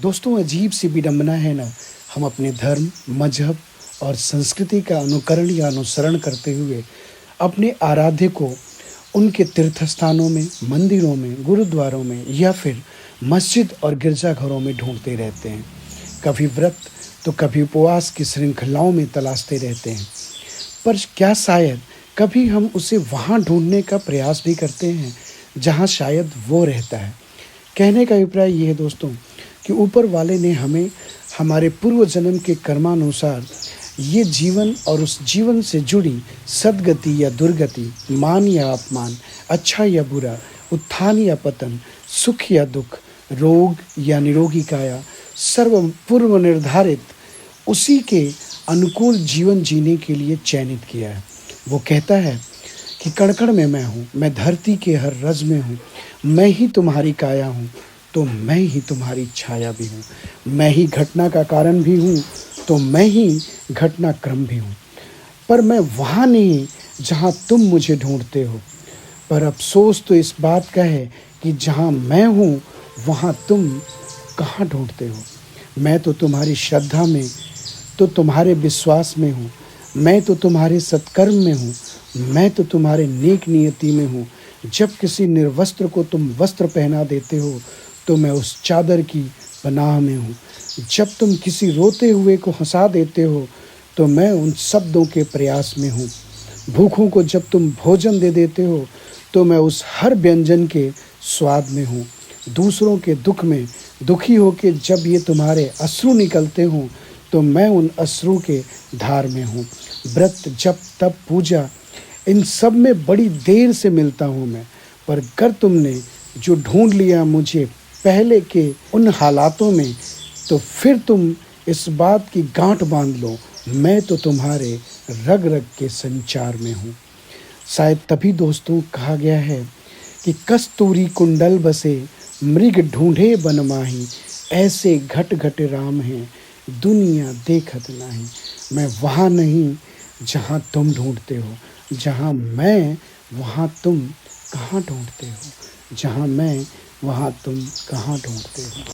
दोस्तों, अजीब सी विडंबना है ना, हम अपने धर्म, मज़हब और संस्कृति का अनुकरण या अनुसरण करते हुए अपने आराध्य को उनके तीर्थ स्थानों में, मंदिरों में, गुरुद्वारों में या फिर मस्जिद और गिरजाघरों में ढूँढते रहते हैं। कभी व्रत तो कभी उपवास की श्रृंखलाओं में तलाशते रहते हैं। पर क्या शायद कभी हम उसे वहाँ ढूँढने का प्रयास भी करते हैं, जहाँ शायद वो रहता है? कहने का अभिप्राय ये है दोस्तों कि ऊपर वाले ने हमें हमारे पूर्व जन्म के कर्मानुसार ये जीवन और उस जीवन से जुड़ी सद्गति या दुर्गति, मान या अपमान, अच्छा या बुरा, उत्थान या पतन, सुख या दुख, रोग या निरोगी काया, सर्व पूर्व निर्धारित उसी के अनुकूल जीवन जीने के लिए चयनित किया है। वो कहता है कि कण-कण में मैं हूँ, मैं धरती के हर रज में हूँ, मैं ही तुम्हारी काया हूँ, तो मैं ही तुम्हारी छाया भी हूँ। मैं ही घटना का कारण भी हूँ, तो मैं ही घटनाक्रम भी हूँ। पर मैं वहाँ नहीं जहाँ तुम मुझे ढूँढते हो। पर अफ़सोस तो इस बात का है कि जहाँ मैं हूँ, वहाँ तुम कहाँ ढूँढते हो। मैं तो तुम्हारी श्रद्धा में, तो तुम्हारे विश्वास में हूँ। मैं तो तुम्हारे सत्कर्म में हूँ। मैं तो तुम्हारे नेक नियति में हूँ। जब किसी निर्वस्त्र को तुम वस्त्र पहना देते हो, तो मैं उस चादर की पनाह में हूँ। जब तुम किसी रोते हुए को हँसा देते हो, तो मैं उन शब्दों के प्रयास में हूँ। भूखों को जब तुम भोजन दे देते हो, तो मैं उस हर व्यंजन के स्वाद में हूँ। दूसरों के दुख में दुखी होके जब ये तुम्हारे अश्रु निकलते हों, तो मैं उन अश्रु के धार में हूँ। व्रत, जप, तप, पूजा, इन सब में बड़ी देर से मिलता हूँ मैं। पर अगर तुमने जो ढूंढ लिया मुझे पहले के उन हालातों में, तो फिर तुम इस बात की गांठ बांध लो, मैं तो तुम्हारे रग रग के संचार में हूँ। शायद तभी दोस्तों कहा गया है कि कस्तूरी कुंडल बसे, मृग ढूंढे बन माही, ऐसे घट घट राम हैं, दुनिया देखत नाही। मैं वहाँ नहीं जहाँ तुम ढूंढते हो, जहाँ मैं वहाँ तुम कहाँ ढूंढते हो, जहाँ मैं वहाँ तुम कहाँ ढूंढते हो।